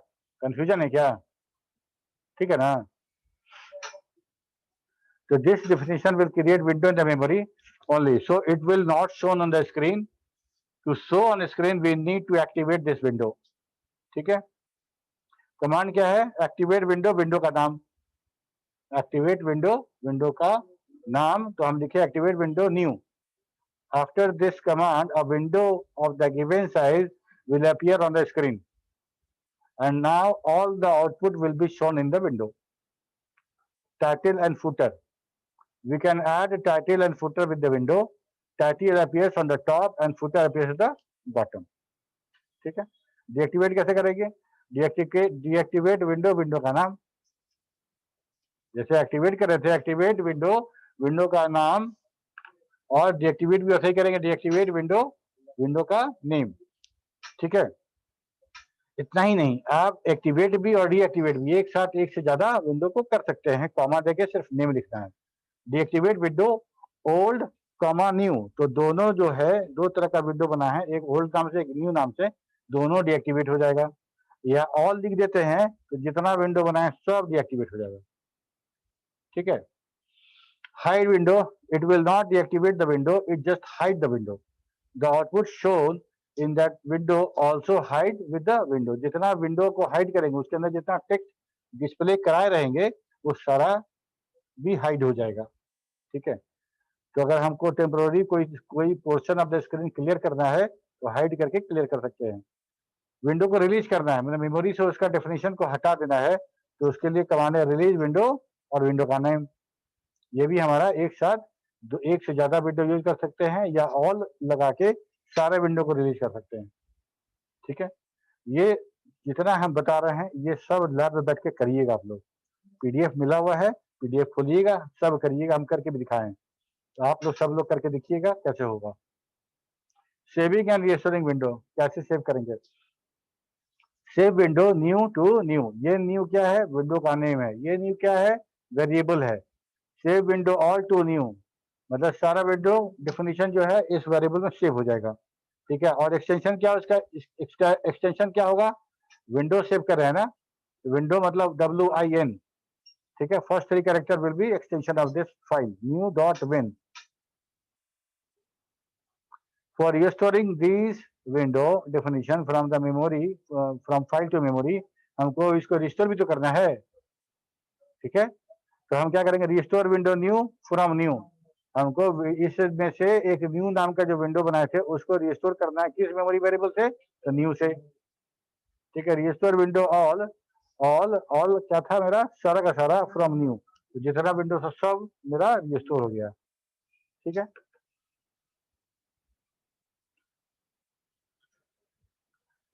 कंफ्यूजन है क्या? ठीक है ना। So this definition will create window in the memory only, so it will not shown on the screen. To show on screen we need to activate this window. ठीक है, कमांड क्या है? एक्टिवेट विंडो, विंडो का नाम, activate window, window का नाम, तो हम लिखे activate window new. After this command a window of the given size will appear on the screen and now all the output will be shown in the window. Title and footer, we can add a title and footer with the window. Title appears on the top and footer appears at the bottom. ठीक है, deactivate कैसे करेंगे? Deactivate window, window का नाम, जैसे activate कर रहे थे एक्टिवेट विंडो, विंडो का नाम, और डीएक्टिवेट भी वैसे ही करेंगे, डीएक्टिवेट विंडो, विंडो का नेम। ठीक है, इतना ही नहीं, आप एक्टिवेट भी और डीएक्टिवेट भी एक साथ एक से ज्यादा विंडो को कर सकते हैं, कॉमा देके सिर्फ नेम लिखना है। Deactivate window old comma new, तो दोनों जो है दो तरह का विंडो बना है, एक ओल्ड नाम से एक न्यू नाम से, दोनों डीएक्टिवेट हो जाएगा। या ऑल लिख देते हैं तो जितना विंडो बना है सब डीएक्टिवेट हो जाएगा। ठीक है, hide window, it will not deactivate the window, it just hide the window. The output shown in that window also hide with the window, जितना विंडो को हाइड करेंगे उसके अंदर जितना टेक्स्ट डिस्प्ले कराए रहेंगे वो सारा भी हाइड हो जाएगा। ठीक है, तो अगर हमको टेम्पोररी कोई portion of the screen clear करना है तो हाइड करके क्लियर कर सकते हैं। विंडो को रिलीज करना है, मतलब मेमोरी से उसका डेफिनेशन को हटा देना है, तो उसके लिए कमांड है रिलीज विंडो और विंडो का नेम। ये भी हमारा एक साथ एक से ज्यादा विंडो यूज कर सकते हैं, या ऑल लगा के सारे विंडो को रिलीज कर सकते हैं। ठीक है, ये जितना हम बता रहे हैं ये सब लैब में बैठ के करिएगा आप लोग, पीडीएफ मिला हुआ है, पीडीएफ खोलिएगा, सब करिएगा, हम करके भी दिखाएं, तो आप लोग सब लोग करके देखिएगा कैसे होगा। सेविंग एंड रिस्टोरिंग विंडो कैसे सेव करेंगे? Save window new to new, ये न्यू क्या है? विंडो का नेम है। ये न्यू क्या है? वेरिएबल है। Save window all to new, मतलब सारा विंडो डेफिनेशन जो है इस वेरिएबल में सेव हो जाएगा। ठीक है, और एक्सटेंशन क्या है उसका? एक्सटेंशन क्या होगा? विंडो सेव कर रहे हैं ना, विंडो मतलब WIN। ठीक है, first 3 character will be extension of this file new.win। For restoring these window definition from the memory from file to memory, हमको इसको रिस्टोर भी तो करना है। ठीक है, तो हम क्या करेंगे? Restore window new from new, हमको इसमें से एक न्यू नाम का जो विंडो बनाए थे उसको रिस्टोर करना है, किस मेमोरी वेरिएबल से? तो न्यू से। ठीक है, रिस्टोर विंडो ऑल, ऑल क्या था मेरा? सारा का सारा फ्रॉम न्यू, तो जितना विंडो था सब मेरा रिस्टोर हो गया। ठीक है,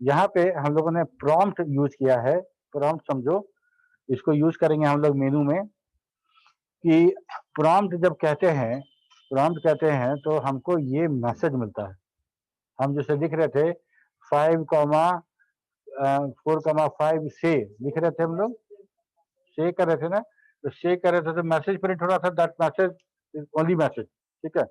यहाँ पे हम लोगों ने प्रॉम्प्ट यूज किया है। प्रॉम्प्ट समझो, इसको यूज करेंगे हम लोग मेनू में, कि प्रॉम्प्ट जब कहते हैं, प्रॉम्प्ट कहते हैं तो हमको ये मैसेज मिलता है। हम जैसे लिख रहे थे 5,4,5 से लिख रहे थे, हम लोग से कर रहे थे ना, तो से कर रहे थे तो मैसेज प्रिंट हो रहा था, that message is only message. ठीक है,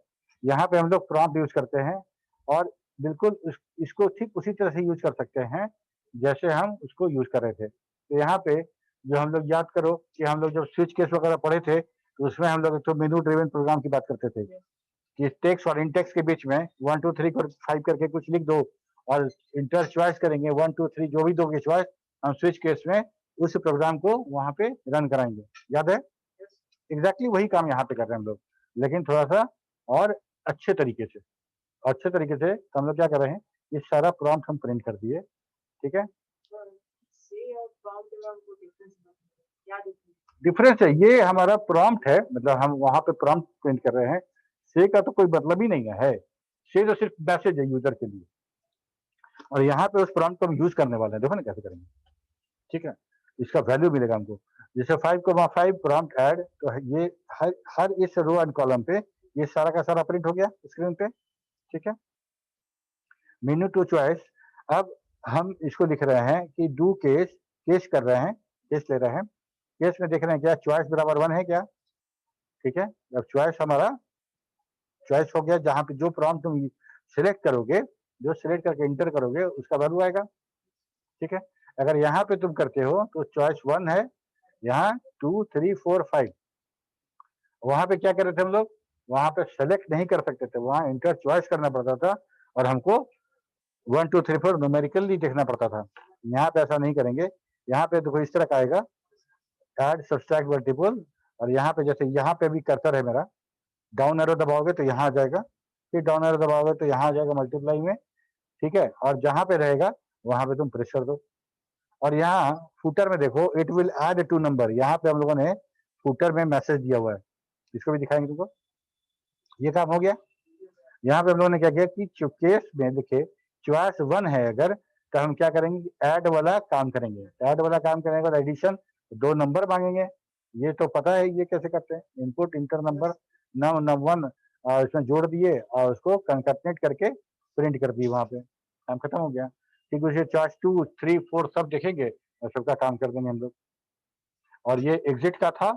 यहाँ पे हम लोग प्रॉम्प्ट यूज करते हैं, और बिल्कुल इसको ठीक उसी तरह से यूज कर सकते हैं जैसे हम उसको यूज कर रहे थे। तो यहाँ पे जो हम लोग याद करो कि हम लोग जब स्विच केस वगैरह पढ़े थे तो उसमें हम लोग तो मेनू ड्रिवन प्रोग्राम की बात करते थे कि टेक्स्ट और इंटेक्स्ट के बीच में 1 2 3 5 करके कुछ लिख दो, और इंटर चॉइस करेंगे 1 2 3 जो भी दोगे चॉइस, हम स्विच केस में उस प्रोग्राम को वहां पे रन कराएंगे। याद है? एग्जैक्टली वही काम यहाँ पे कर रहे हैं हम लोग, लेकिन थोड़ा सा और अच्छे तरीके से। तो हम लोग क्या कर रहे हैं, ये सारा प्रॉम्प्ट हम प्रिंट कर दिए। ठीक है, डिफरेंस है, ये हमारा प्रॉम्प्ट है, मतलब हम वहां पे प्रॉम्प्ट प्रिंट कर रहे हैं, से का तो कोई मतलब ही नहीं है, से तो सिर्फ मैसेज है यूजर के लिए, और यहाँ पे उस प्रॉम्प्ट को हम यूज करने वाले हैं। देखो ना कैसे करेंगे। ठीक है, इसका वैल्यू मिलेगा हमको, जैसे 5,5 प्रॉम्प्ट ऐड, तो ये हर इस रो एंड कॉलम पे ये सारा का सारा प्रिंट हो गया स्क्रीन पे। ठीक है, मेनू टू चॉइस, अब हम इसको लिख रहे हैं कि डू केस, केस कर रहे हैं, केस ले रहे हैं, केस में देख रहे हैं क्या चॉइस बराबर 1 है क्या? ठीक है, अब चॉइस हमारा चॉइस हो गया, जहां पे जो प्रॉम्प्ट तुम सिलेक्ट करोगे, जो सिलेक्ट करके इंटर करोगे उसका वैल्यू आएगा। ठीक है, अगर यहाँ पे तुम करते हो तो चॉइस 1 है, यहाँ 2 3 4 5, वहां पे क्या कर रहे थे हम लोग? वहां पे सेलेक्ट नहीं कर सकते थे, वहां इंटर चॉइस करना पड़ता था, और हमको 1 2 3 4 न्यूमेरिकली देखना पड़ता था। यहाँ पे ऐसा नहीं करेंगे, यहाँ पे देखो इस तरह का आएगा, ऐड सब्सट्रैक्ट मल्टीपल, और यहाँ पे जैसे यहाँ पे भी कर्सर है मेरा, डाउन एरो दबाओगे तो यहाँ आ जाएगा, फिर डाउन एरो दबाओगे तो यहाँ आ जाएगा मल्टीप्लाई में, ठीक है। और जहाँ पे रहेगा वहां पे तुम प्रेस कर दो। और यहाँ फुटर में देखो, it will add to number, यहाँ पे हम लोगों ने फुटर में मैसेज दिया हुआ है, इसको भी दिखाएंगे तुमको। ये काम हो गया। यहाँ पे हम लोगों ने क्या किया कि केस में लिखे चॉइस 1 है अगर, तो हम क्या करेंगे, ऐड वाला काम करेंगे। ऐड वाला काम करने के बाद एडिशन 2 नंबर मांगेंगे, ये तो पता है ये कैसे करते हैं, इनपुट इंटर नंबर नम 1 और इसमें जोड़ दिए और उसको कंकैटिनेट करके प्रिंट कर दिए, वहां पे काम खत्म हो गया। ठीक, उसे चॉइस 2, 3, 4 सब देखेंगे और सबका काम कर देंगे हम लोग। और ये एग्जिट का था,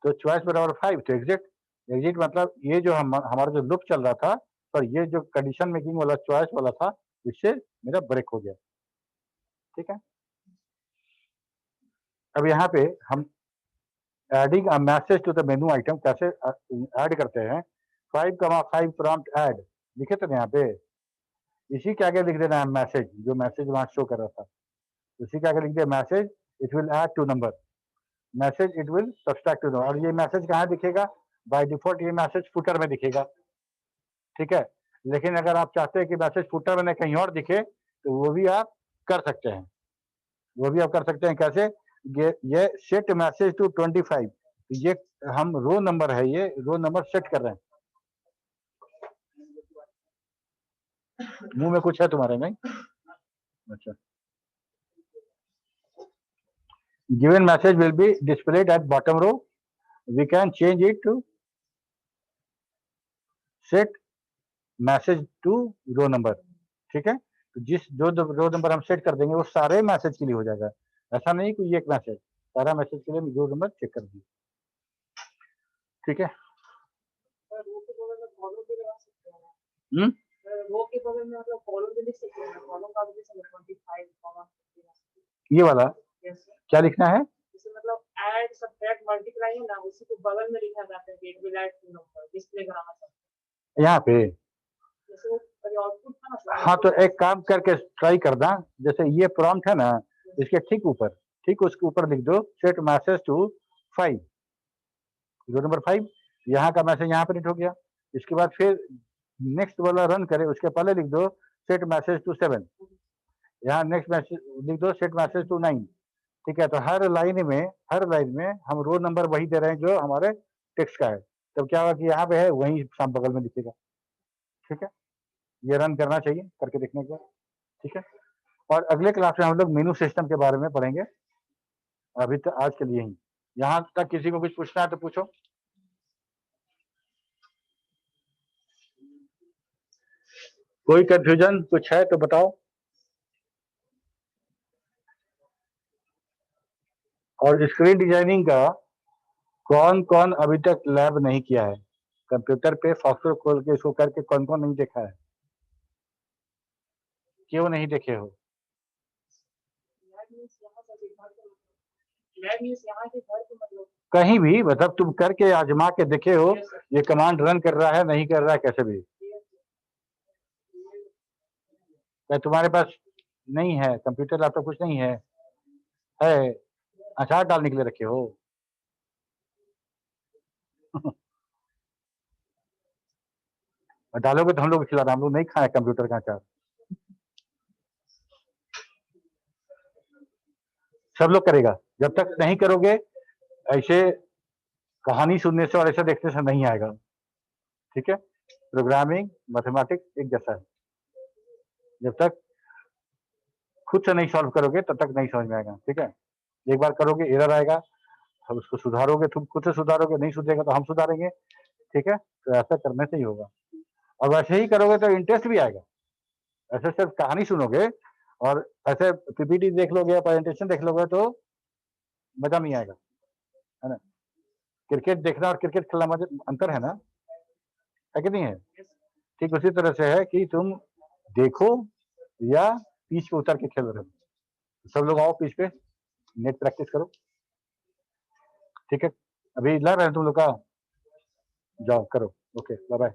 तो चॉइस बराबर 5, तो एग्जिट, एग्जिट मतलब ये जो हमारा जो लूप चल रहा था, पर ये जो कंडीशन मेकिंग वाला चॉइस वाला था, इससे मेरा ब्रेक हो गया। ठीक है, अब यहाँ पे हम adding a message to the menu item कैसे ऐड करते हैं। 5,5 प्रॉम्प्ट ऐड लिखे थे ना यहाँ पे, इसी के आगे लिख देना है मैसेज, जो मैसेज वहां शो कर रहा था, इसी के आगे लिख दिया message it will add to number, message it will subtract to number. और ये मैसेज कहाँ दिखेगा, बाय डिफॉल्ट ये मैसेज फुटर में दिखेगा, ठीक है। लेकिन अगर आप चाहते हैं कि मैसेज फुटर में कहीं और दिखे, तो वो भी आप कर सकते हैं, वो भी आप कर सकते हैं। कैसे, ये सेट मैसेज टू 25, ये हम रो नंबर है, ये रो नंबर सेट कर रहे हैं। मुंह में कुछ है तुम्हारे, नहीं? अच्छा। Given message will be displayed at bottom row, we can change it to set message to row number, ठीक है। तो जिस जो रो नंबर हम सेट कर देंगे वो सारे मैसेज के लिए हो जाएगा, ऐसा नहीं कि एक मैसेज, सारा मैसेज के लिए रो नंबर चेक कर दिए, ठीक है। ये वाला क्या लिखना है, मतलब ऐड सब्ट्रैक्ट मल्टीप्लाई है ना, उसी को बगल में लिखा जाता है कि it will add to number, display कराना चाहिए यहाँ पे। जैसे आउटपुट था ना। हाँ, तो एक काम करके ट्राई करना, जैसे ये प्रॉम्प्ट है ना, इसके ठीक ऊपर, ठीक उसके ऊपर लिख दो set message to 5, row number 5, यहाँ का मैसेज यहाँ प्रिंट हो गया। इसके बाद फिर नेक्स्ट वाला रन करे, उसके पहले लिख दो सेट मैसेज टू 7, यहाँ नेक्स्ट मैसेज लिख दो सेट मैसेज टू 9, ठीक है। तो हर लाइन में हम रो नंबर वही दे रहे हैं जो हमारे टेक्स्ट का है। तब क्या होगा कि यहाँ पे है वही साम बगल में दिखेगा, ठीक है। ये रन करना चाहिए, करके देखने के बाद, ठीक है। और अगले क्लास में हम लोग मेनू सिस्टम के बारे में पढ़ेंगे। अभी तो आज के लिए ही, यहाँ तक किसी को कुछ पूछना है तो पूछो। कोई कंफ्यूजन कुछ है तो बताओ। और स्क्रीन डिजाइनिंग का कौन कौन अभी तक लैब नहीं किया है, कंप्यूटर पे सॉफ्टवेयर खोल के इसको करके कौन कौन नहीं देखा है, क्यों नहीं देखे हो? कहीं भी मतलब तुम करके आजमा के देखे हो, ये कमांड रन कर रहा है नहीं कर रहा है कैसे भी? क्या तुम्हारे पास नहीं है कंप्यूटर, लैपटॉप कुछ नहीं है? अचार डालने के लिए रखे हो? डालोगे तो हम लोग खिलाना, हम लोग नहीं खाए कंप्यूटर का अचार। सब लोग करेगा, जब तक नहीं करोगे ऐसे कहानी सुनने से और ऐसे देखने से नहीं आएगा, ठीक है। प्रोग्रामिंग मैथमेटिक्स एक जैसा है, जब तक खुद से नहीं सॉल्व करोगे तब तक नहीं समझ में आएगा, ठीक है। एक बार करोगे एरर आएगा, हम उसको सुधारोगे, तुम खुद से सुधारोगे, नहीं सुधरेगा तो हम सुधारेंगे, ठीक है। तो ऐसा करने से ही होगा, और वैसे ही करोगे तो इंटरेस्ट भी आएगा। ऐसे सिर्फ कहानी सुनोगे और ऐसे पीपीटी देख लोगे या प्रेजेंटेशन देख लोगे तो मजा नहीं आएगा, है ना। क्रिकेट देखना और क्रिकेट खेलना मजा अंतर है ना, है कि नहीं है? ठीक उसी तरह से है कि तुम देखो या पिच पे उतर के खेल रहे हो, सब लोग आओ पिच पे, नेट प्रैक्टिस करो, ठीक है। अभी लग रहा है तुम लोग का, जाओ करो, ओके बाय बाय।